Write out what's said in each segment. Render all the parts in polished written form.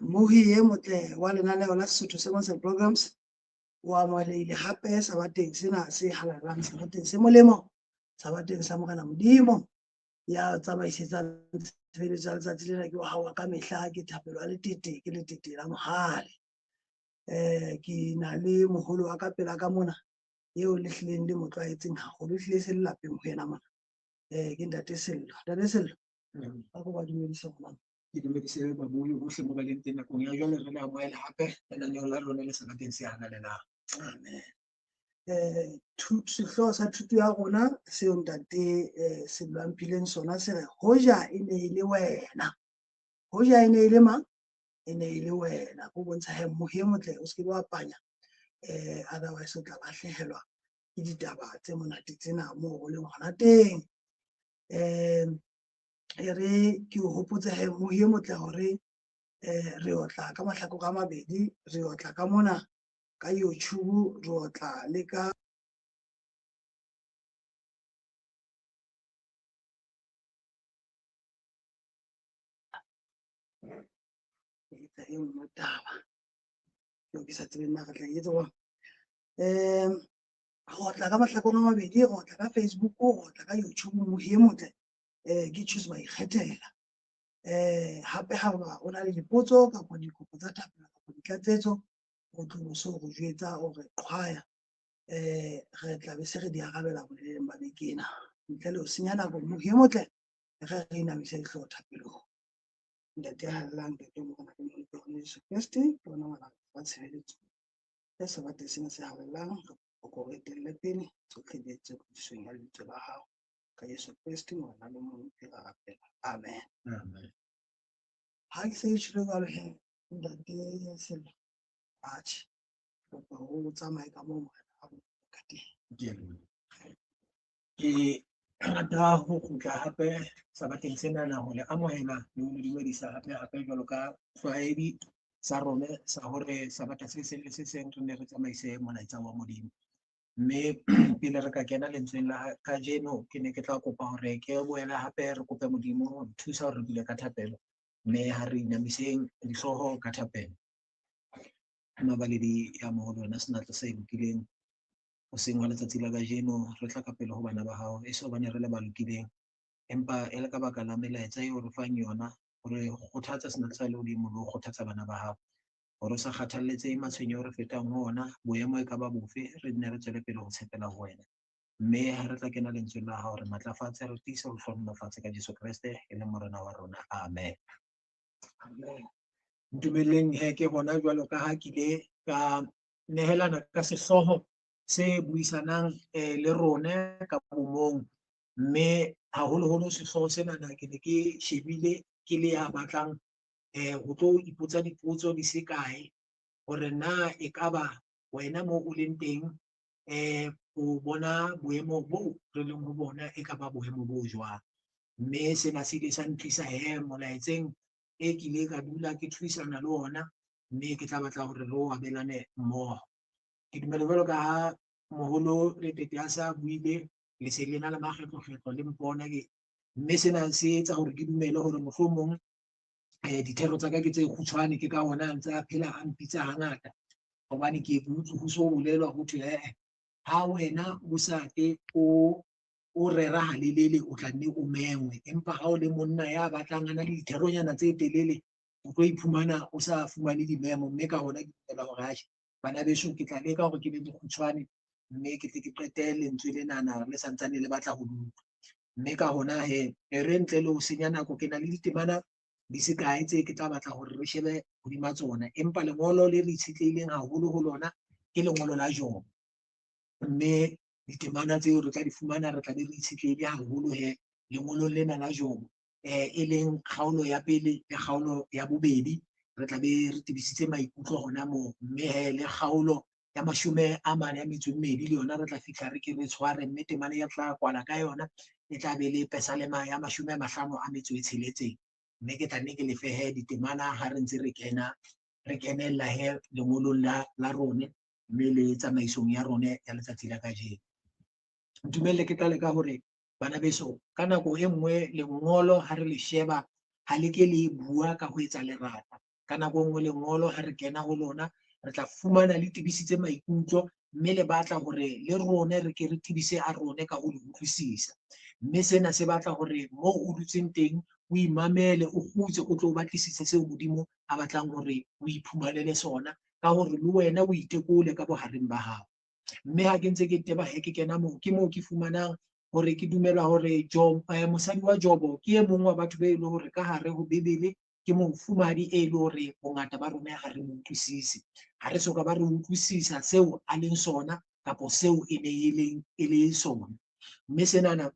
Mohi ye motle wa lenaneo la Sesotho Semongse Programs wa amohelehile hape sabateng sena se halalang sabateng se molemo sabateng sa Morena Modimo ya tsamaisetsang tshebeletso ya letsatsi lena ke wa hao ka mehla ke Thapelo a Letete ke Letete la Mohale. Ke na le moholo wa ka pela ka mona eo le hlileng le mo tlwaetseng haholo ehlile se le lapeng ho yena mona ke Ntate Sello. Ntate Sello ba go ba dumedisa ngwana. Ke dumedise babui bohle mo ba leng teng nakong ya jwale re le amohela hape lenaneong la rona le sabateng se halalang. Amen. Sehloho sa thuto ya rona seo Ntate Sello a mphileng sona se re hoja e ne e le wena. Hoja e ne e le mang? E ne e le wena. Ho bontsha he mohi e motle o se ke wa panya otherwise o tla lahlehelwa ke ditaba tse monate tsena moo ho leng hona teng. Re ke o hopotse he mohi e motle hore re otla ka mahlakore a mabedi, re otla ka mona ka YouTube, re otla le ka e nngwe taba eo ke sa tsebeng na re tla etsa jwang. Re otla ka mahlakore a mabedi, re otla ka Facebook, re otla ka YouTube. Mohi e motle ke Choose ba ikgethela. Hape ha o na le dipotso kapa dikopo tsa thapelo kapa ditlatsetso o tlo so go jwetsa o re qhwaya re tla be se re di arabela boleleng ba beke ena ntle le ho senya nako. Mohi e motle re inamise dihlooho thapelong. Ntate a halelang Ntate Morena ke Moloi Jesu Kriste ke ona ngwana wa tshireletso e sebate sena se halelang o ko re etelle pele tsohle di etse kodisong ya lebitso la hao ka Jesu Kriste ngwana le mong ke ra rapela. Amen. Amen. Ha ke se tshilo jwalo he Ntate Sello atjhe kopa ho tsamaye ka moo morena a ka teng. Ke rata ho kgutla hape sabateng sena na ho le amohela le ho dumedisa hape jwalo ka tlwaedi sa rona sa hore sabata se seng le se seng re ne re tsamaise molaetsa wa Modimo. Mme pele re ka kena lentsweng la kajeno ke ne ke tla kopa hore ke boele hape re kope Modimo ho thusa hore re bile ka thapelo, mme ha re inamiseng dihlooho ka thapelo. Mabaledi ya moholo wena senatla se lokileng o seng wa letsatsi la kajeno re tla ka pele ho bana ba hao e so bane re le ba lokileng, empa e le ka baka la melaetsa eo re fang yona hore kgothatsa senatla sa le hodimo le ho kgothatsa bana ba hao hore o sa kgathalletse matshwenyeho re fetang ho ona boemo e ka ba bofe re ne re tswele pele ho tshepela ho wena. Mme ha re tla kena lentsweng la hao re matlafatse re tiise ho hlohonolofatse ka Jesu Kriste e leng morena wa rona. Amen. Amen. Ntumelleng he ke hona jwalo ka ha ke ile ka nehelana ka sehloho se buisanang le rona ka bomong, mme haholoholo sehloho sena na ke ne ke shebile ke le ya batlang ho tlo ipotsa dipotso di se kae hore na e ka ba wena moo o leng teng o bona boemo boo re leng ho bona e ka ba boemo bo jwang. Mme sena se ile sa ntlisa molaetseng e ke ile ka dula ke thuisana le ona, mme ke tla batla hore re o abelane mmoho. Ke dumela jwalo ka ha moholo Letete a sa buile le se le na le makgetlo le mpona ke, mme sena se etsa hore ke dumele hore mohlomong dithero tsa ka ke tse kgutshwane ke ka hona ntse a phela a mpitsa hangata, hobane ke butse ho so bolelwa ho thwe ha wena o sa ke o rera halelele o tla nne o mengwe, empa ha o le monna ya batlang a na le ditheronyana tse telele o tlo iphumana o sa fumane dimemo. Mme ka hona ke dumela hore atjhe bana beso ke tla leka hore ke be dikgutshwane, mme ke tle ke qete lentswe lenana le santsane le batla ho dutla. Mme ka hona re ntle le ho senya nako ke na le ditemana di se kae tse ke tla batla hore re shebe hodima tsona, empa lengolo le re itshetlehileng haholo ho lona ke lengolo la Job. Mme ditemana tseo re tla di fumana re tla be re itshetlehile haholo lengolong lena la Job, e leng kgaolo ya pele le kgaolo ya bobedi re tla be re tebisitse maikutlo hona moo. Mme le kgaolo ya 42 le yona re tla fihla re ke re tshware, mme temane ya tla kwala ka yona e tla be le Pesalema ya 56. Mme ke tla nne ke lefe ditemana ha re ntse re kenella lengolong la rona, mme le tsamaisong ya rona ya letsatsi la kajeno. Ntumelle ke tla leka hore bana beso ka nako e nngwe lengolo ha re le sheba ha le ke le bua ka ho etsa lerata, ka nako e nngwe lengolo ha re kena ho lona re tla fumana le tebisitse maikutlo, mme le batla hore le rone re ke re tebise a rone ka ho le utlwisisa. Mme sena se batla hore mo o dutseng teng o imamele, o kgutse o tlo batlisise seo Modimo a batlang hore o iphumanele sona, ka hore le wena o itekole ka bohareng ba hao. Mme ha ke ntse ke teba ke kena moo, ke moo ke fumanang hore ke dumela hore mosadi wa Jobo ke e mong wa batho be le hore ka hare ho Bebele ke mofumahadi e le hore bongata ba rona ha re mo utlwisise, ha re soka ba re utlwisisa seo a leng sona kapo seo e ne e le sona. Mme senana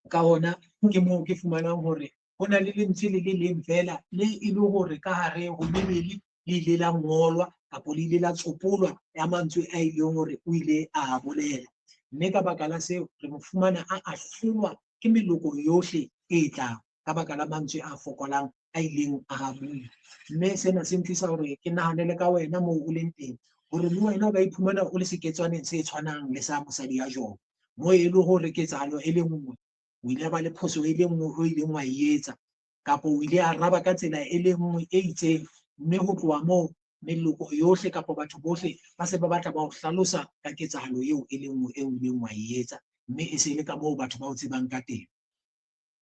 ka hona ke moo ke fumanang hore ho na le lentswe le le leng fela le e le hore ka hare ho Bebele le ile la ngolwa kapo le ile la tsopolwa ya mantswe a ileng hore o ile a bolela. Mme ka baka la seo re mo fumana a ahlolwa ke meloko yohle e tlang ka baka la mantswe a fokolang a ileng a bua. Mme sena se ntlisa hore ke nahanele ka wena moo o leng teng hore le wena o ka iphumana o le seketswaneng se tshwanang le sa mosadi ya Jobo, moo e le hore ketsahalo e le nngwe o ile ba le phoso e le nngwe o ileng wa e etsa, kapo o ile a raba ka tsela e le nngwe e itseng, mme ho tloha moo meloko yohle kapa batho bohle ba se ba batla ba o hlalosa ka ketsahalo eo e le nngwe eo ileng wa e etsa, mme e se le ka moo batho ba o tsebang ka teng.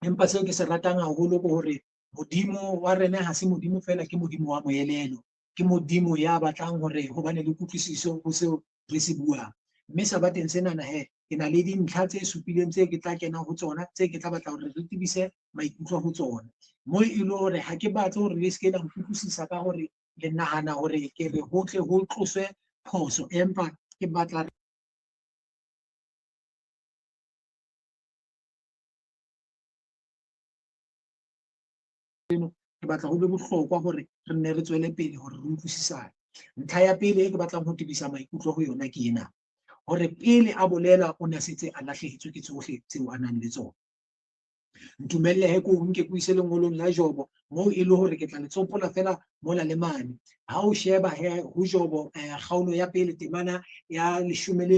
Empa seo ke se ratang haholo ke hore Modimo wa rena ha se Modimo fela, ke Modimo wa moelelo, ke Modimo ya batlang hore ho bane le kutlwisiso ho seo re se buang. Mme sabateng senana ke na le dintlha tse supileng tse ke tla kena ho tsona, tse ke tla batla hore re tebise maikutlo ho tsona, moo e le hore ha ke batle hore le seke la nkutlwisisa ka hore le nahana hore ke re ho tle ho tloswe phoso, empa ke batla ke batla ho be bohlokwa hore re nne re tswele pele hore re utlwisisane. Ntlha ya pele e ke batlang ho tebisa maikutlo ho yona ke ena, hore pele a bolela o ne setse a lahlehetswe ke tsohle tseo a nang le tsona. Ntumelle ko nke ko ise lengolong la Jobo moo e le hore ke tla le tsopola fela mola le mane. Ha o sheba ho Jobo kgaolo ya pele temana ya 18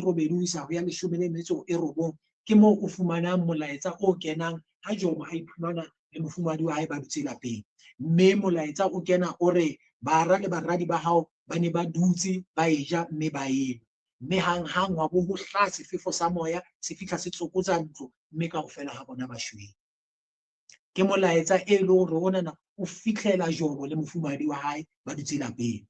ho isa ho ya 19, ke moo o fumanang molaetsa o kenang ha Jobo a iphumana le mofumahadi wa hae ba dutse lapeng. Mme molaetsa o kena o re bara le baradi ba hao ba ne ba dutse ba e ja mme ba enwa, mme hang wa bo ho hlaha sefefo sa moya se fihla se tsokotsa ntlo, mme kaofela ha bona ba shwele. Ke molaetsa e le hore onana o fitlhela Jobo le mofumahadi wa hae ba dutse lapeng.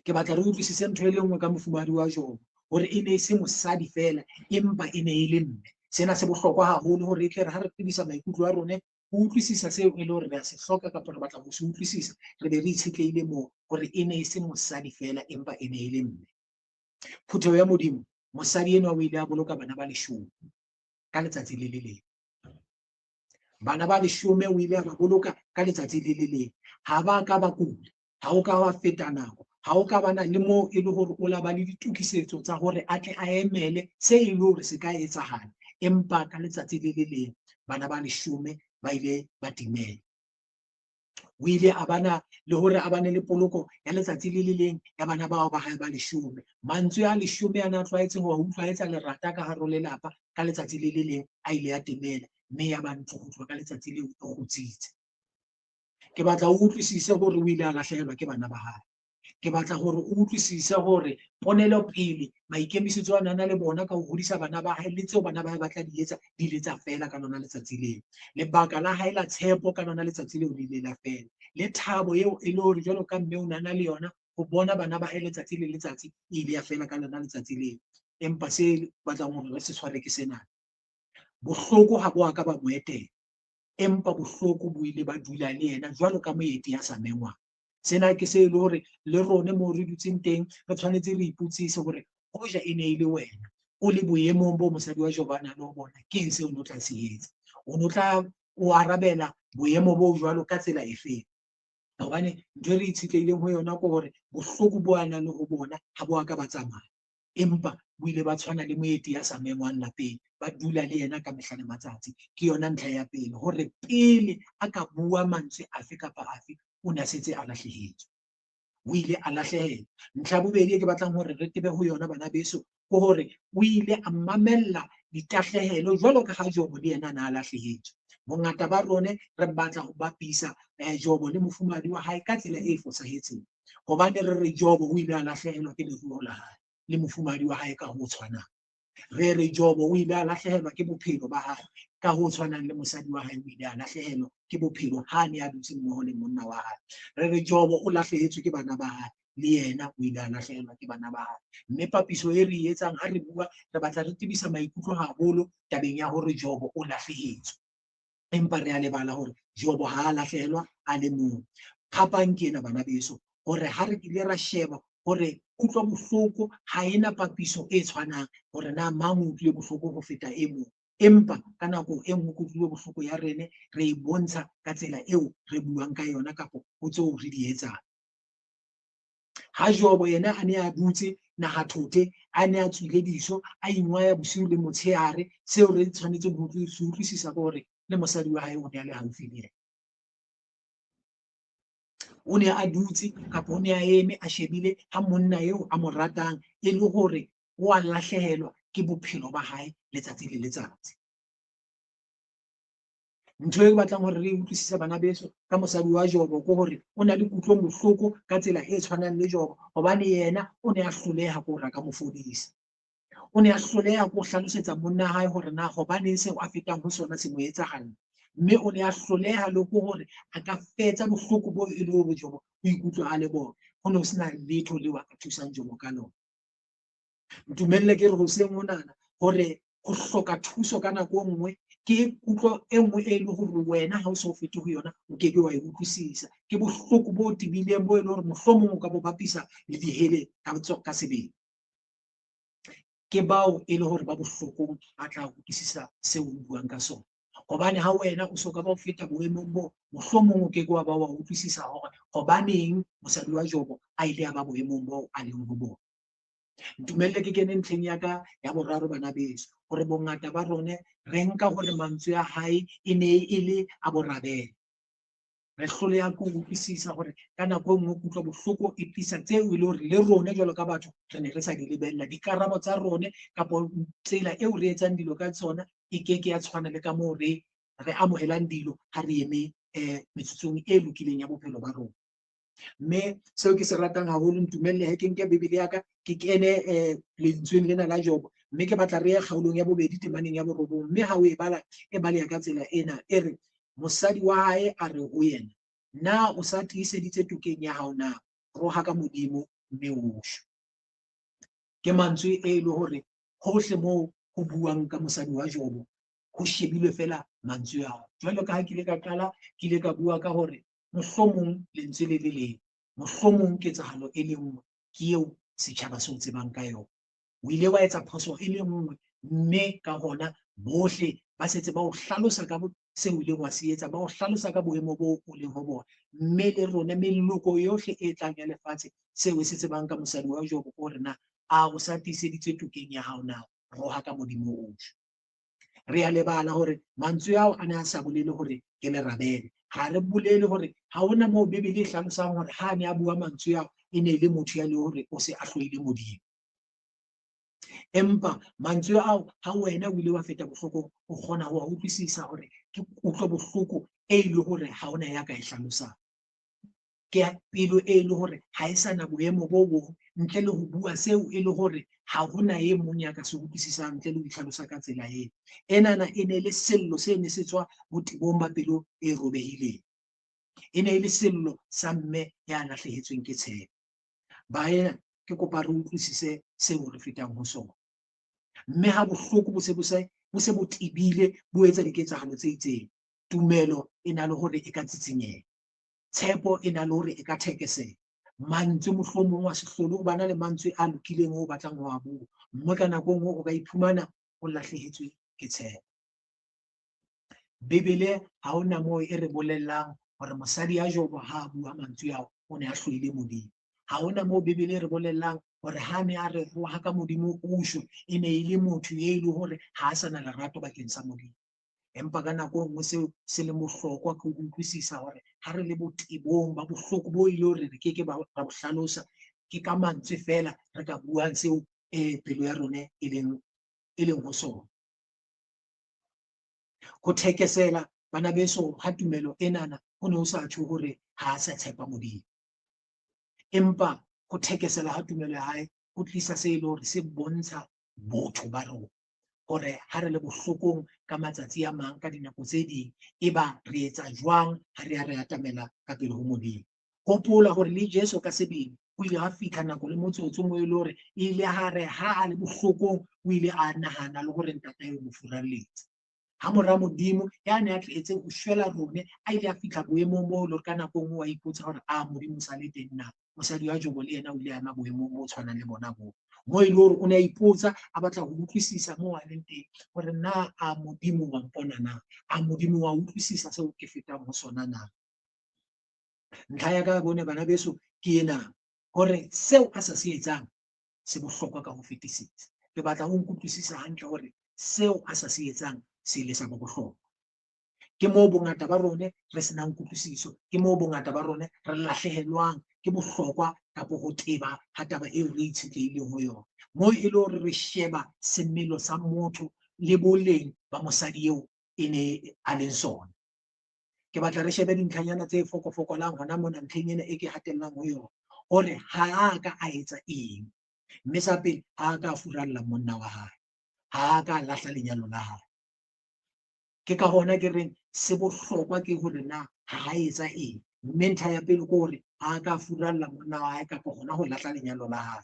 Ke batla re utlwisise ntho e le nngwe ka mofumahadi wa Jobo, hore e ne e se mosadi fela empa e ne e le mme. Sena se bohlokwa haholo hore e tle re ha re tebisa maikutlo a rona ho utlwisisa seo e le hore re a se hloka kapa re batla ho se utlwisisa, re be re itshetlehile moo hore e ne e se mosadi fela empa e ne e le mme. Phutheho ya Modimo, mosadi enwa o ile a boloka bana ba 10 ka letsatsi le le leng. Bana ba 10 o ile a ba boloka ka letsatsi le le leng. Ha ba ka ba kula, ha o ka ba feta nako, ha o ka bana le moo e le hore o la ba le ditokisetso tsa hore a tle a emele se e le hore se ka etsahala, empa ka letsatsi le le leng bana ba 10 ba ile ba timela. O ile a bana le hore a bane le poloko ya letsatsi le le leng ya bana bao ba hae ba 10. Mantswe a 10 a na tlwaetse ho utlwaetsa lerata ka hare ho lelapa ka letsatsi le le leng a ile a temela, mme ya ba ntlo ho tloha ka letsatsi leo e kgutsitse. Ke batla o utlwisise hore o ile a lahlehelwa ke bana ba hae. Ke batla hore o utlwisise hore ponelo pele maikemisetso a nana le bona ka ho hodisa bana ba hae le tseo bana ba hae ba tla di etsa di ile tsa fela ka lona letsatsi leo. Lebaka la hae la tshepo ka lona letsatsi leo le ile la fela, le thabo eo e le hore jwalo ka mme o nana le yona ho bona bana ba hae letsatsi le letsatsi e ile ya fela ka lona letsatsi leo. Empa se batlang hore re se tshware ke sena, bohloko ha bo a ka ba mo etela, empa bohloko bo ile ba dula le yena jwalo ka moeti ya sa mengwang. Sena ke se le hore le rone moo re dutseng teng re tshwanetse re iputsise hore hoja e ne e le wena o le boemong bo mosadi wa Jobo a nang le ho bona, ke eng seo o no tla se etsa? O no tla o arabela boemo bo jwalo ka tsela e feng? Hobane ntho e re itshetlehileng ho yona ke hore bohloko bo a nang le ho bona ha bo a ka ba tsamaya, empa bo ile ba tshwana le moeti ya sa mengwang lapeng, ba dula le yena ka mehla le matsatsi. Ke yona ntlha ya pele, hore pele a ka bua mantswe afe kapa afe o ne a setse a lahlehetswe, o ile a lahlehelwa. Ntlha ya bobedi e ke batlang hore re tebe ho yona bana beso ke hore o ile a mamella ditahlehelo jwalo ka ha Jobo le yena na lahlehetswe. Bongata ba rone re batla ho bapisa Jobo le mofumahadi wa hae ka tsela e fosahetseng, hobane re re Jobo o ile a lahlehelwa ke leruo la hae le mofumahadi wa hae ka ho tshwanang. Re re Jobo o ile a lahlehelwa ke bophelo ba hae ka ho tshwanang le mosadi wa hae o ile a lahlehelwa ke bophelo ha ne a dutse mmoho le monna wa hae. Re re Jobo o lahlehetswe ke bana ba hae le yena o ile a lahlehelwa ke bana ba hae. Mme papiso e re etsang ha re bua, re batla re tebisa maikutlo haholo tabeng ya hore Jobo o lahlehetswe, empa re a lebala hore Jobo ha a lahlehelwa a le mong. Phapang ke ena bana beso, hore ha re kile ra sheba hore kutlwa bohloko ha ena papiso e tshwanang hore na mang o utlwile bohloko ho feta e mong, empa ka nako e nngwe kutlwile bohloko ya rene re e bontsha ka tsela eo re buang ka yona kapo ho tseo re di etsang. Ha Jobo yena a ne a dutse naha thothe, a ne a tswile diso, a ingwaya bosiu le motshehare, seo re tshwanetseng ho se utlwisisa ke hore le mosadi wa hae o ne a le haufi le yena. O ne a dutse kapa o ne a eme a shebile ha monna eo a mo ratang e le hore o a lahlehelwa ke bophelo ba hae letsatsi le letsatsi. Ntho e batlang hore re utlwisisa bana beso ka mosadi wa Jobo ke hore o na le kutlong bohloko ka tsela e tshwanang le Jobo, hobane yena o ne a hloleha ko ra ka mo fodisa. O ne a hloleha ko hlalosetsa monna hae hore na hobaneng seo a fetang ho sona se mo etsahala, mme o ne a hloleha le ko hore a ka fetsa bohloko bo e le hore Jobo o ikutlwa a le bona. Ho ne ho sena letho leo a ka thusang Jobo ka lona. Ntumelle ke re hoseng monana hore ho hloka thuso ka nako nngwe ke kutlo e nngwe e le hore wena ha o so fete ho yona o keke wa e utlwisisa, ke bohloko bo tibileng bo e le hore mohlomong o ka bo bapisa le dihele ka sebele. Ke bao e le hore ba bohlokong a tla utlwisisa seo o buang ka sona, hobane ha wena o soka ba o feta boemong bo, mohlomong o keke wa ba wa utlwisisa hore hobaneng mosadi wa Jobo a ile a ba boemong bo a leng ho bona. Ntumelle ke kene ntlheng ya ka ya boraro bana beso, hore bongata ba rone re nka hore mantswe a hae e ne e le a borabele. Re hloleha ke ho utlwisisa hore ka nako nngwe kutlwa bohloko e tlisa tseo e le hore le rone jwalo ka batho re ne re sa di lebella. Dikarabo tsa rone kapa tsela eo re etsang dilo ka tsona e keke ya tshwana le ka moo re amohelang dilo ha re eme metsotsong e lokileng ya bophelo ba rona. Mme seo ke se ratang haholo, ntumelle he ke nke bebele ya ka ke kene lentsweng lena la Jobo, mme ke batla re ye kgaolong ya bobedi temaneng ya borobong, mme ha o e bala e baleha ka tsela ena e re mosadi wa hae a re ho yena, na o sa tiiseditse tokeng ya hao na, roha ka Modimo mme o shwe. Ke mantswe e le hore hohle moo ho buang ka mosadi wa Jobo ho shebilwe fela mantswe ao. Jwalo ka ha ke ile ka qala ke ile ka bua ka hore mohlomong lentswe le le leng, mohlomong ketsahalo e le nngwe ke eo setjhaba se o tsebang ka yona. O ile wa etsa phoso e le nngwe, mme ka hona bohle ba setse ba o hlalosa ka seo o ileng wa se etsa, ba o hlalosa ka boemo boo o leng ho bona, mme le rona meloko yohle e tlang ya lefatshe seo e se tsebang ka mosadi wa Jobo ko hore na a o sa tiiseditse tokeng ya hao na, roha ka Modimo o shwe. Re a lebala hore mantswe ao a ne a sa bolele hore ke lerabele, ha re bolele hore ha hona moo Bebele e hlalosang hore ha ne a bua mantswe ao e ne le motho ya le hore o se a hloile Modimo. Empa mantswe ao ha wena o ile wa feta bohloko, o kgona ho utlwisisa hore ke utlwa bohloko e le hore ha hona ya ka e hlalosang. Ke pelo e le hore ha e sana boemo bo bong ntle le ho bua seo e le hore ha hona e mong ya ka se utlwisisang ntle le ho ihlalosa ka tsela eo. Enana e ne le sello se ne se tswa botebong ba pelo e robehileng. E ne le sello sa mme ya lahlehetsweng ke tshepo. Baena ke kopa re utlwisise seo re fetang ho sona. Mme ha bohloko bo se bo tibile bo etsa diketsahalo tse itseng, tumelo e na le hore e ka tsitsinyeha, tshepo e na le hore e ka thekeseha. Mantswe mohlomong wa sehlolo o bana le mantswe a lokileng o batlang ho a bua, mme ka nako nngwe o ka iphumana o lahlehetswe ke tshepo. Bebele ha hona moo e re bolellang hore mosadi ya Jobo ha a bua mantswe ao o ne a hloile Modimo. Ha hona moo Bebele e re bolellang hore ha ne a re roha ka Modimo o shwe e ne e le motho e le hore ha a sana lerato bakeng sa Modimo. Empa ka nako nngwe seo se le bohlokwa ke ho utlwisisa hore ha re le botebong ba bohloko bo ile hore re keke ba bo hlalosa, ke ka mantswe fela re ka buang seo pelo ya rona e leng ho sona. Go thekesela bana beso ha tumelo enana ho ne ho sa tjho hore ha a sa tshepa Modimo. Empa go thekesela ha tumelo ya hae ho tlisa se e le hore se bontsha botho ba rona, hore ha re le bohlokong ka matsatsi a mang ka dinako tse ding, e ba re etsa jwang ha re a re atamela ka pele ho Modimo. Hopola hore le Jesu ka sebele o ile ha fihla nako le motsotso moo e le hore e ile ha re ha a le bohlokong o ile a nahana le hore ntatae o mo furalletse. Ha mora Modimo ya ne a tletse ho shwela rone a ile a fihla boemong moo le ka nako nngwe wa ipotsa hore Modimo sa le teng na, mosadi wa Jobo le yena o ile a ema boemong bo tshwanang le bona bo mo e le hore o ne a ipotsa a batla ho utlwisisa moo a leng teng hore na Modimo wa mpona na, Modimo wa utlwisisa seo ke fetang ho sona na. Ntlha ya ka bone bana beso ke ena hore seo a sa se etsang se bohlokwa ka ho fetisisa. Ke batla ho nkutlwisisa hantle hore seo a sa se etsang se ile sa bohlokwa. Ke moo bongata ba rone re senang kutlwisiso, ke moo bongata ba rone re lahlehelwang ke bohlokwa kapo ho teba ha taba eo re itshetlehileng ho yona. Moo e le hore re sheba semelo sa motho le boleng ba mosadi eo e ne a leng sona. Ke batla re shebe dintlhanyana tse fokofokolang hona mona ntlheng ena e ke hatellang ho yona, hore ha a ka a etsa eng. Mme sa pele, ha a ka a furalla monna wa hae, ha a ka a lahla lenyalo la hae. Ke ka hona ke reng se bohlokwa ke hore na ha a etsa eng. Mme ntlha ya pele ke hore ha a ka a furalla monna wa hae kapa hona ho lahla lenyalo la hae.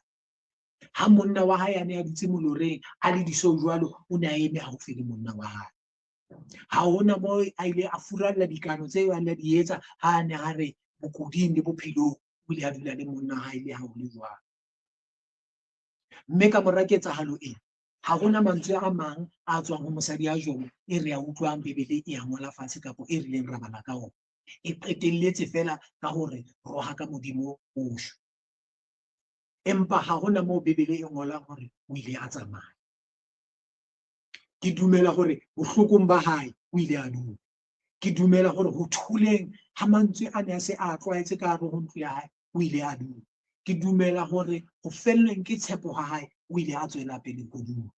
Ha monna wa hae a ne a dutse moloreng a le diso jwalo, o ne a eme haufi le monna wa hae. Ha hona moo a ile a furalla dikano tseo a ne di etsa ha a ne a re bokuding le bophelong o ile a dula le monna wa hae le ha ho le jwalo. Mme ka mora ketsahalo ena ha hona mantswe a mang a tswang ho mosadi ya Jobo e re a utlwang Bebele e a ngola fatshe kapo e rileng ra bala ka ona. E qetelletse fela ka hore roha ka Modimo o shwa. Empa ha hona moo Bebele e ngolang hore o ile a tsamaya. Ke dumela hore bohlokong ba hae o ile a dula. Ke dumela hore ho thuleng ha mantswe a ne a se a tlwaetse ka hare ho ntlo ya hae o ile a dula. Ke dumela hore ho felleng ke tshepo ha hae o ile a tswela pele ho dula.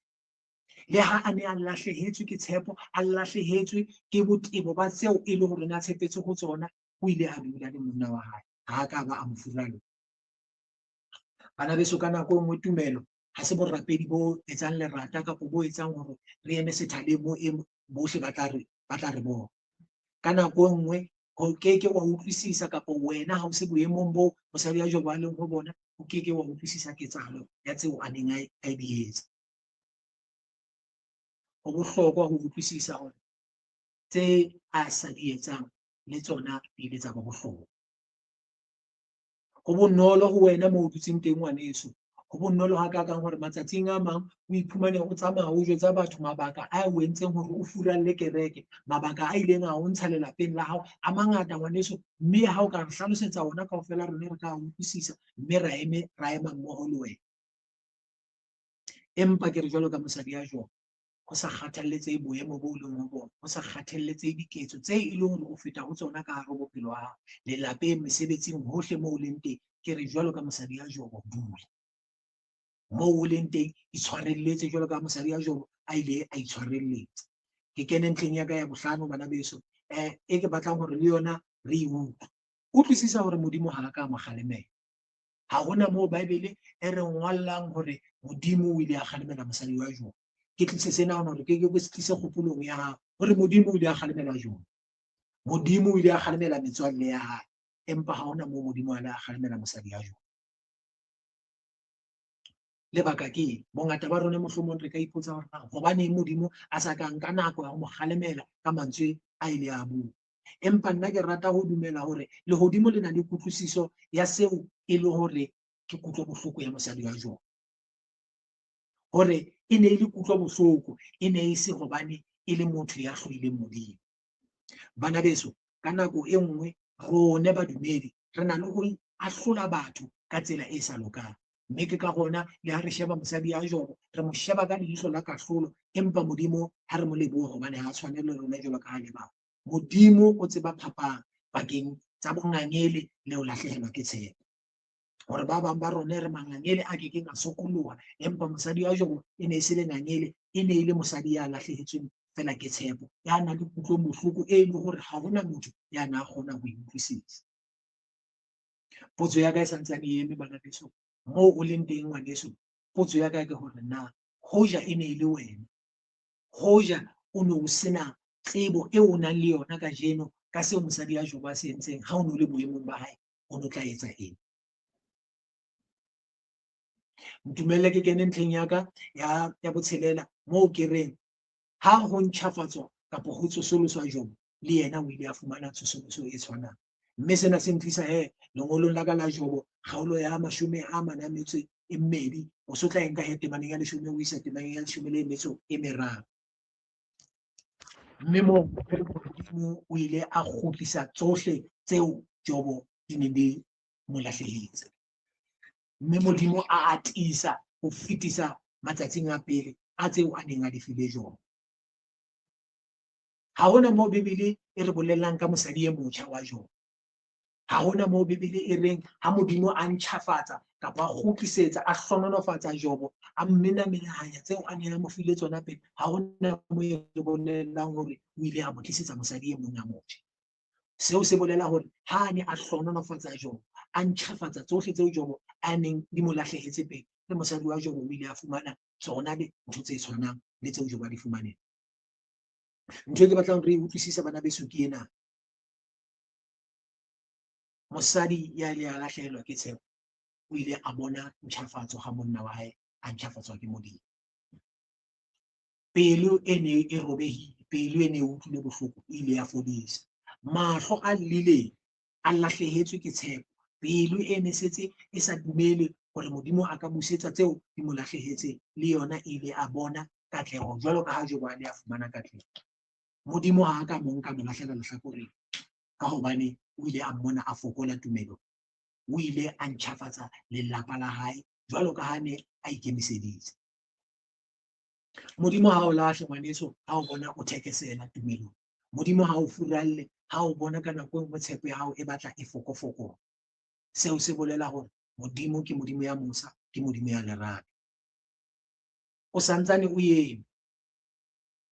Le ha a ne a lahlehetswe ke tshepo, a lahlehetswe ke botebo ba tseo e le hore na tshepetse ho tsona, o ile a dula le monna wa hae, ha ka ba a mo furalla. Bana beso ka nako nngwe tumelo ha se borapedi bo etsang lerata kapo bo etsang hore re eme sethaleng moo bohle ba tla re bona. Ka nako nngwe ho keke wa utlwisisa kapo wena ha o se boemong bo mosadi ya Jobo a leng ho bona, o keke wa utlwisisa ketsahalo ya tseo a neng a di etsa. Ho bohlokwa ho utlwisisa hore tse a sa di etsang le tsona di ile tsa ba bohlokwa. Ho bonolo ho wena moo o dutseng teng ngwaneso, ho bonolo ha kakang hore matsatsing a mang o iphumane o tsamaya o jwetsa batho mabaka a o entseng hore o furalle kereke, mabaka a ileng a o ntsha lelapeng la hao a mangata ngwaneso, mme ha o ka re hlalosetsa ona kaofela rona re ka utlwisisa, mme ra ema mmoho le wena. Empa ke re jwalo ka mosadi ya Jobo, ho sa kgathaletsehe boemo bo leng ho bona, ho sa kgathaletsehe diketso tse e leng hore o feta ho tsona ka hare ho bophelo wa hao, lelapeng, mesebetsing, hohle moo o leng teng. Ke re jwalo ka mosadi ya Jobo, dula moo o leng teng, itshwarelletse jwalo ka mosadi ya Jobo a ile a itshwarelletse. Ke kene ntlheng ya ka ya bohlano bana beso, e ke batlang hore le yona re e utlwe. Utlwisisa hore Modimo ha a ka mo kgalemela. Ha hona moo Baebele e re ngwallang hore Modimo o ile a kgalemela mosadi wa Jobo. Ke tlise sena hore ke se tlise kgopolong ya hao hore Modimo o ile a kgalemela Jobo. Modimo o ile a kgalemela metswalle ya hae, empa ha hona moo Modimo a ile a kgalemela mosadi ya Jobo. Lebaka ke bongata ba rona mohlomong re ka ipotsa hore hobaneng Modimo a sa ka nka nako ya ho mo kgalemela ka mantswe a ile a bua. Empa nna ke rata ho dumela hore lehodimo le na le kutlwisiso ya seo e le hore ke kutlo bohloko ya mosadi wa Jobo. Hore e ne e le kutlo bohloko, e ne e se hobane e le motho ya hloileng Modimo. Bana beso, ka nako e nngwe rone badumedi re na le ho ahlola batho ka tsela e sa lokang. Mme ke ka hona le ha re sheba mosadi ya Jobo, re mo sheba ka leihlo la kahlolo, empa Modimo ha re mo leboha hobane ha tshwane le rona jwalo ka ha le bang. Modimo o tseba phapang pakeng tsa bongangele le ho lahlehelwa ke tshepo. Hore ba bang ba rona re mangangele a kekeng a sokoloha, empa mosadi wa Jobo e ne e se le ngangele, e ne e le mosadi ya lahlehetsweng fela ke tshepo, ya nang le kutlobohloko e leng hore ha hona motho ya na kgona ho e utlwisisa. Potso ya ka e santsane e eme bana beso, moo o leng teng ngwaneso, potso ya ka ke hore na hoja e ne e le wena, hoja o no o sena tsebo eo o nang le yona kajeno ka seo mosadi ya Job a se entseng, ha o no le boemong ba hae, o no tla etsa eng? Ntumelle ke kene ntlheng ya ka ya botshelela moo ke reng ha ho ntjhafatswa kapa ho tsosoloswa Job, le yena o ile a fumana tsosoloso e tshwanang. Mme sena se ntlisa lengolong la ka la Job kgaolo ya 42 o so tla enka temaneng ya 10 o isa temaneng ya 13. Mme moo Modimo o ile a kgutlisa tsohle tseo Job di neng di mo lahlehetse. Mme Modimo a atisa ho fetisa matsatsing a pele a tseo a neng a di file Job. Ha hona moo Bebele e re bolellang ka mosadi e motjha wa Job. Ha hona moo Bebele e reng ha Modimo a ntjhafatsa kapa a kgutlisetsa a hlohonolofatsa Job, a menahanya tseo a neng a mo file tsona pele. Ha hona moo e re bolellang hore o ile a mo tlisetsa mosadi e mong a motjha. Seo se bolela hore ha ne a hlohonolofatsa Job, a ntjhafatsa tsohle tseo Job a neng di mo lahlehetse pele, le mosadi wa Job o ile a fumana tsona ntho tse tshwanang le tseo Job a di fumaneng. Ntho e ke batlang re utlwisisa bana beso ke ena. Mosadi ya ile a lahlehelwa ke tshepo, o ile a bona ntjhafatso ha monna wa hae a ntjhafatswa ke Modimo. Pelo e ne e robehile, pelo e ne e utlwile bohloko, e ile ya fodisa. Mahlo a llileng a lahlehetswe ke tshepo, pelo e ne setse e sa dumele hore Modimo a ka busetsa tseo di mo lahlehetseng, le yona ile a bona katleho jwalo ka ha Job a ne a fumana katleho. Modimo ha a ka mo nka mo lahlela lehlakoreng, ka hobane o ile a mmona a fokola tumelong, o ile a ntjhafatsa lelapa la hae jwalo ka ha ne a ikemiseditse. Modimo ha o lahle ngwaneso, ha o bona o thekesela tumelong. Modimo ha o furalle, ha o bona ka nako e nngwe tshepo ya hao e batla e fokofokola. Seo se bolela hore Modimo ke Modimo ya mosa, ke Modimo ya lerato. O santsane o eme,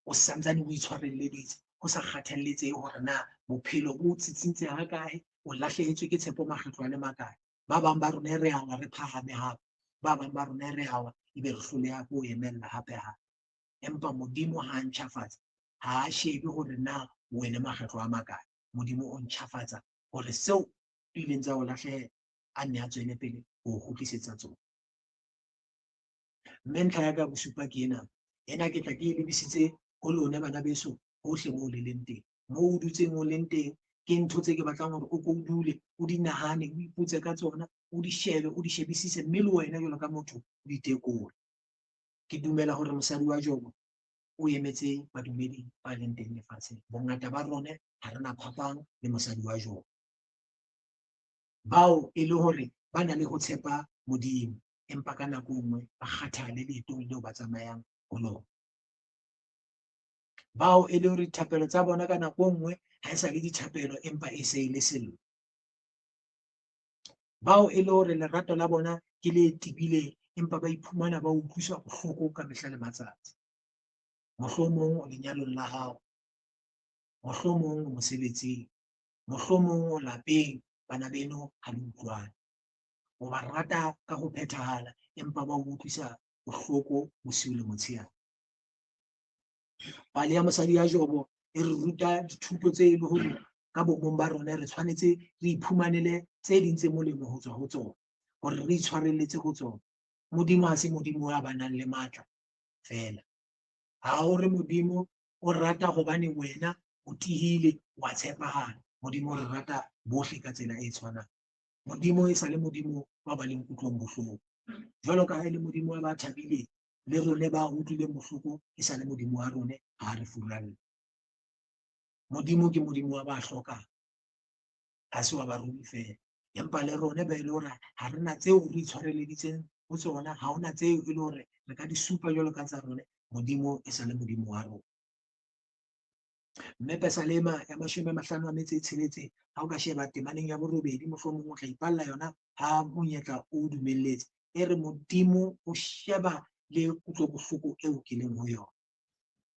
o santsane o itshwarelleditse, o sa kgathaletse hore na bophelo bo tsitsintse ha kae, o lahlehetswe ke tshepo makgetlo a le makae. Ba bang ba rona re hawa re phahame hape, ba bang ba rona re hawa ebe re hloleha ho emella hape hape. Empa Modimo ha ntjhafatsa, ha a shebe hore na o ene makgetlo a makae. Modimo o ntjhafatsa hore seo ileng tsa o lahlehela a nne a tswele pele ho kgutlisetsa tsona. Mme ntlha ya ka bosupa ke ena ke tla ke e lebisitse ho lona bana beso hohle moo le leng teng. Moo o dutseng o leng teng ke ntho tse ke batlang hore o ko dule o di nahane, o ipotse ka tsona, o di shebe, o di shebisise, mme le wena jwalo ka motho o di tekole. Ke dumela hore mosadi wa Job o emetse badumedi ba leng teng lefatsheng. Bongata ba rona ha rena phapang le mosadi wa Job, bao e le hore ba na le ho tshepa Modimo, empa ka nako nngwe ba kgathale leetong leo ba tsamayang ho lona. Bao e le hore dithapelo tsa bona ka nako nngwe ha e sa le dithapelo, empa e se e le sello. Bao e le hore lerato la bona ke le tibileng, empa ba iphumana ba utlwiswa bohloko ka mehla le matsatsi. Mohlomong o lenyalong la hao, mohlomong mosebetsing, mohlomong o lapeng, bana beno ha le utlwane. O ba rata ka ho phethahala, empa ba utlwisa bohloko bosiu le motshehare. Pale ya mosadi ya Job e re ruta dithuto tse e le hore ka bomong ba rona re tshwanetse re iphumanele tse ding tse molemo ho tswa ho tsona, hore re itshwarelletse ho tsona. Modimo ha se Modimo ya banang le matla fela. Ha o re Modimo o rata hobane wena o tihile, wa tshepahala. Modimo o re rata bohle ka tsela e tshwanang. Modimo e sa le Modimo wa ba leng kutlwong bohloko. Jwalo ka ha e le Modimo wa ba thabileng, le rone ba utlwileng bohloko e sa le Modimo wa rone ha re furalle. Modimo ke Modimo wa ba hlokang, ha se wa barui fela. Empa le rone ba e le hore ha rena tseo re itshwarelleditseng ho tsona, ha hona tseo e le hore re ka di supa jwalo ka tsa rona. Modimo e sa le Modimo wa rona. Mme Psalm ya 56 ha o ka sheba temaneng ya 8, mohlomong o tla ipalla yona ha monyetla o dumelletse. E re Modimo o sheba le kutlo bohloko eo ke leng ho yona,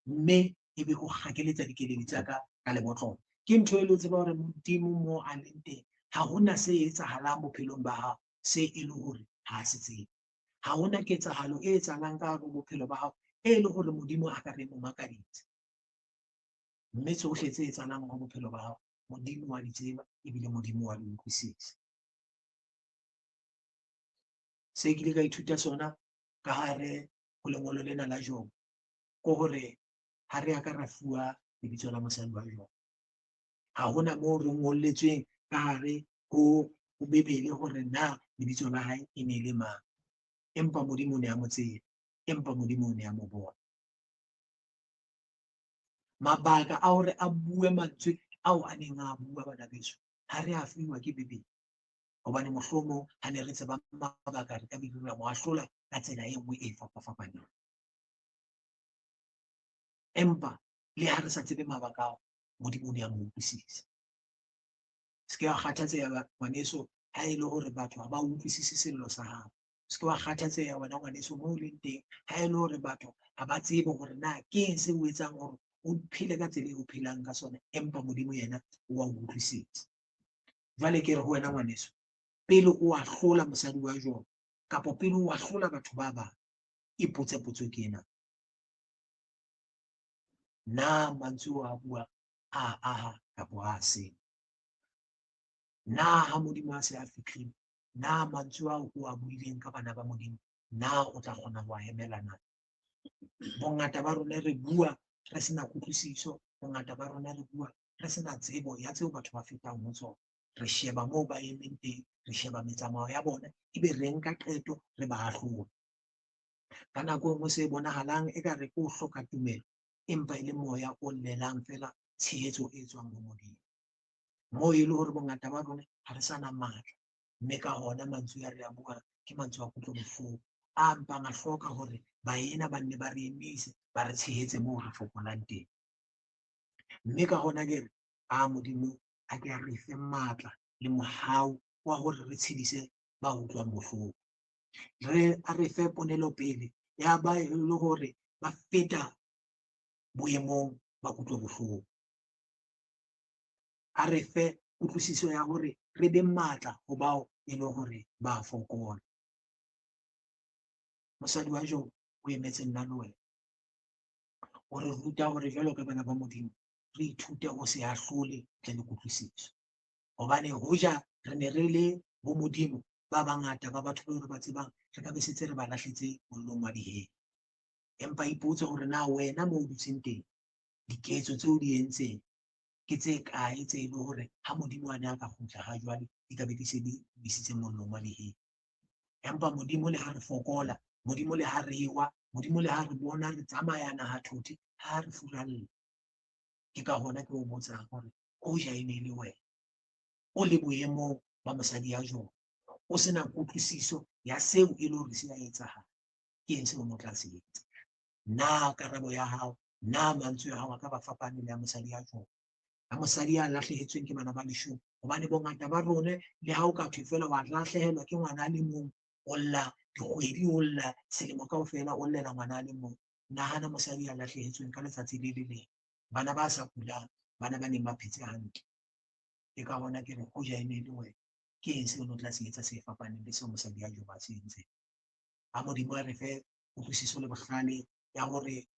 mme ebe go gakeletsa dikeledi tsa ka lebotlolo. Ke ntho e le tseba hore Modimo mo a leng teng ha hona se etsagalang bophelong ba hao se e le hore ha se tsebe. Ha hona ketsahalo e etsahalang ka hare bophelo ba hao e le hore Modimo a ka re mo makaditse. Mme tsohle tse etsahalang ho bophelo ba hao Modimo wa di tseba ebile Modimo wa di utlwisisa. Se ke ile ka ithuta sona ka hare ho lengolo lena la Job ko hore ha re aka ra fuwa lebitso la mosadi wa Job, ha hona moo re ngolletsweng ka hare ho Bebele hore na lebitso la hae e ne le mang, empa Modimo ne a mo tseba, empa Modimo ne a mo bona. Mabaka a hore a bue mantswe ao a neng a bua bana beso ha re a fiwa ke Bebele, hobane mohlomong ha ne re tseba mabaka re ka bile ra mo ahlola ka tsela e nngwe e fapafapaneng. Empa le ha re sa tsebe mabaka ao Modimo ne a mo utlwisisa. Se ke wa kgathatseha ngwaneso ha e le hore batho ha ba utlwisise sello sa hao. Se ke wa kgathatseha wena ngwaneso moo o leng teng ha e le hore batho ha ba tsebe hore na ke eng se o etsang hore o phele ka tsela e o phelang ka sona, empa Modimo yena o wa utlwisisa. Jwale ke re ho wena ngwaneso, pele o ahlola mosadi wa Job kapa pele o ahlola batho ba bang, ipotse potso ke ena: na mantswe a bua a aha kapa a senya? Na ha Modimo a se a fihlile, na mantswe ao o a buileng ka bana ba Modimo, na o tla kgona ho a emela na? Bongata ba rona re bua re sena kutlwisiso, bongata ba rona re bua re sena tsebo ya tseo batho ba fetang ho tsona. Re sheba moo ba emeng teng, re sheba metsamao ya bona, ebe re nka qeto re ba ahlola. Ka nako enngwe se bonahalang e ka re ke o hloka tumelo, empa e le moya o llelang fela tshehetso e tswang ho Modimo. Moo e le hore bongata ba rona ha re sana matla, mme ka hona mantswe a re a buang ke mantswe a kutlo bohloko, a mpang a hloka hore baena ba nne ba re emise, ba re tshehetse moo re fokolang teng. Mme ka hona ke re Modimo a ke a re fe matla le mohau wa hore re tshedise ba utlwang bohloko. A re fe ponelo pele ya ba e le hore ba feta boemong ba kutlo bohloko. A re fe kutlwisiso ya hore re be matla ho bao e le hore ba fokola. Mosadi wa Job o emetse nna le wena, o re ruta hore jwalo ka bana ba Modimo re ithute ho se ahlole ntle le kutlwisiso, hobane hoja re ne re le bo Modimo ba bangata ba batho bao re ba tsebang, re ka be setse re ba lahletse mollong wa diheke. Empa ipotse hore na wena moo o dutseng teng, diketso tseo di entseng ke tse kae tse e le hore ha Modimo a ne a ka kgutla ha jwale di ka be di se di bisitse mollong wa diheke. Empa Modimo le ha re fokola, Modimo le ha re ewa, Modimo le ha re bona re tsamaya naha thothe, ha re furalla. Ke ka hona ke o botsang hore hoja e ne le wena o le boemong ba mosadi ya Job, o sena kutlwisiso ya seo e le hore se a etsahala, ke eng seo o tla se etsa? Na karabo ya hao, na mantswe a hao a ka ba fapane le ya mosadi ya Job, ya mosadi ya lahlehetsweng ke bana ba 10? Hobane bongata ba rona le ha o ka thwe fela wa lahlehelwa ke ngwana a le mong, o lla dikgwedi, o lla selemo kaofela, o llela ngwana a le mong. Nahana mosadi ya lahlehetsweng ka letsatsi le le leng, bana ba sa kulang, bana ba neng ba phetse hantle. Ke ka hona ke re hoja e ne le wena, ke eng seo o tla se etsa se fapaneng le seo mosadi ya Job a se entseng? Ha Modimo a re fe kutlwisiso le bohlale ya hore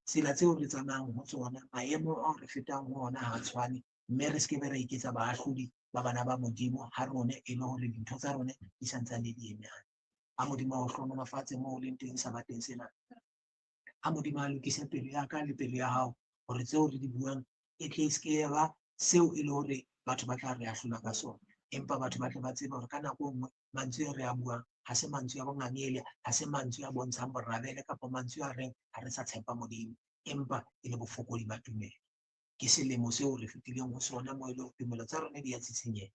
tsela tseo re tsamayang ho tsona, maemo ao re fetang ho ona ha tshwane, mme re seke be ra iketsa baahlodi ba bana ba Modimo ha rona e le hore dintho tsa rona di santsane di eme hantle. Ha Modimo a o hlohonolofatse moo o leng teng sabateng sena. Ha Modimo a lokise pelo ya ka le pelo ya hao, hore tseo re di buang e tle e seke ba seo e le hore batho ba tla re ahlola ka sona, empa batho ba tle ba tseba hore ka nako enngwe mantswe re a buang ha se mantswe a bongangele, ha se mantswe a bontshang borabele kapa mantswe a reng ha re sa tshepa Modimo, empa e le bofokodi ba tumelo. Ke selemo seo re fetileng ho sona moo e le hore tumelo tsa rona di a tsitsinyeha,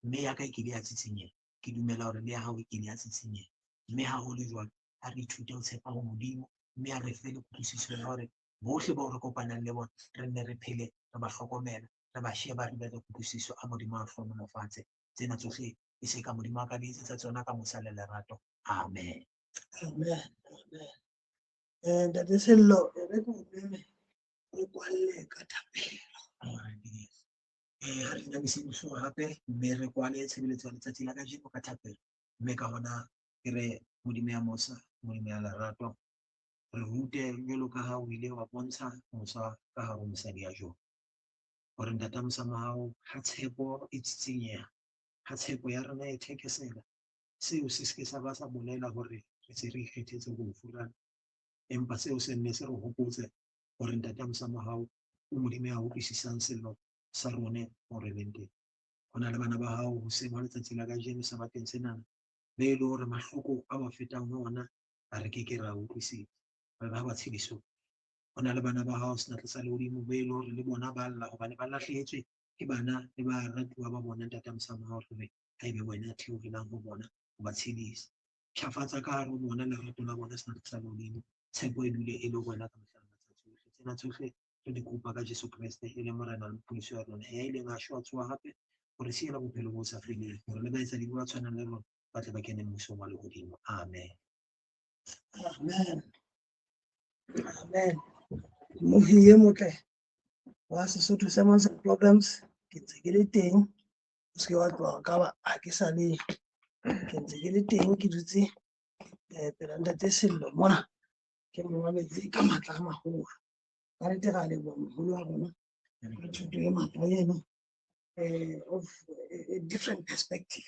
mme ya ka e ke di a tsitsinyeha, ke dumela hore le ya hao e ke di a tsitsinyeha. Mme ha ho le jwalo, ha re ithute ho tshepa ho Modimo, mme a re fe le kutlwisiso ya hore bohle bao re kopanang le bona re nne re phele re ba hlokomela, re ba sheba, re be le kutlwisiso a Modimo a hlohonolofatse. Tsena tsohle e se ka Modimo a ka di etsetsa tsona ka mosa le lerato. Amen. Amen. Amen. Ntate Sello re ke o beme o kwalle ka thapelo. Ha re nyamiseditse hape mme re kwale tshebeletso ya letsatsi la kajeno ka thapelo, mme ka hona ke re Modimo ya mosa, Modimo ya lerato, re rute jwalo ka ha o ile wa bontsha Musa ka hare ho mosadi ya Job, hore ntata mosama hao ha tshepo e tsitsinyeha, ha tshepo ya rona e thekesela, seo se ke sa ba sa bolela hore re se re ikgethetse ho furana, empa seo se nne se re hopotse hore ntata mosama hao o Modimo ya utlwisisang sello sa rona ho re leng teng. Ho na le bana ba hao hoseng wa letsatsi la kajeno sebakeng sena be e le hore mahloko a ba fetang ho ona a re ke ra utlwisisa, re ba tshediso. Ho na le bana ba hao sena tlasa lehodimo be e le hore le bona ba lla hobane ba lahlehetswe ke bana le ba ratuwa ba bona ntata mosama hao hore ha ebe wena theohelang ho bona ho ba tshedisa. Ntlafatsa ka hare ho bona lerato la bona sena tlasa lehodimo, tshepo e dule e le wena ka mehla le matsatsi ohle. Tsena tsohle re di kopa ka Jesu Kreste e leng Morena le Mophodisi wa rona, ya ileng a shwa tsoha hape hore siela bophelo bo sa feleng, hore le baetsadi ba tshwanang le rona ba tle ba kene mmusong wa lehodimo. Amen. Amen. Amen. Mohi e motle wa Sesotho Sermons and Programs ke ntse ke le teng, o se ke wa tloha ka ba ha ke sa le ke ntse ke le teng, ke dutse pela Ntate Sello mona ke mametse ka matla a maholo. Ka nnete ra leboha moholo wa rona ka thuto e matla eno of a different perspective.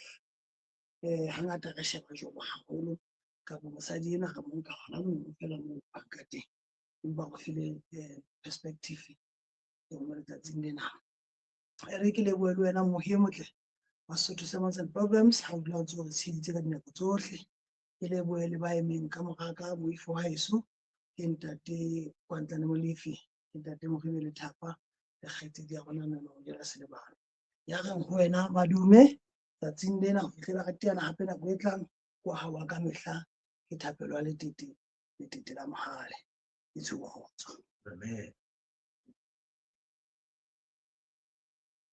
Hangata re sheba Job haholo kapa mosadi ena re mo nka hona moo fela moo a ka teng, empa go file perspective mo letsatsing lena. Re ke lebohe le wena mohi e motle wa Sesotho Sermons and Programs, ha o dula o ntse o re tsheditse ka dinako tsohle. Ke lebohe le ba emeng ka moraka moifo wa heso, ke Ntate Kwantlane Molefi, ke Ntate Mohibelo Thapa le kgaitsedi ya rona Nonobongela Selebane. Ya reng ho wena madume tsatsing lena ho fihlela re teana hape nako e tlang, ko hawa ka mehla ke thapelo ya letete la mohale. Ke tshohotso. Amen.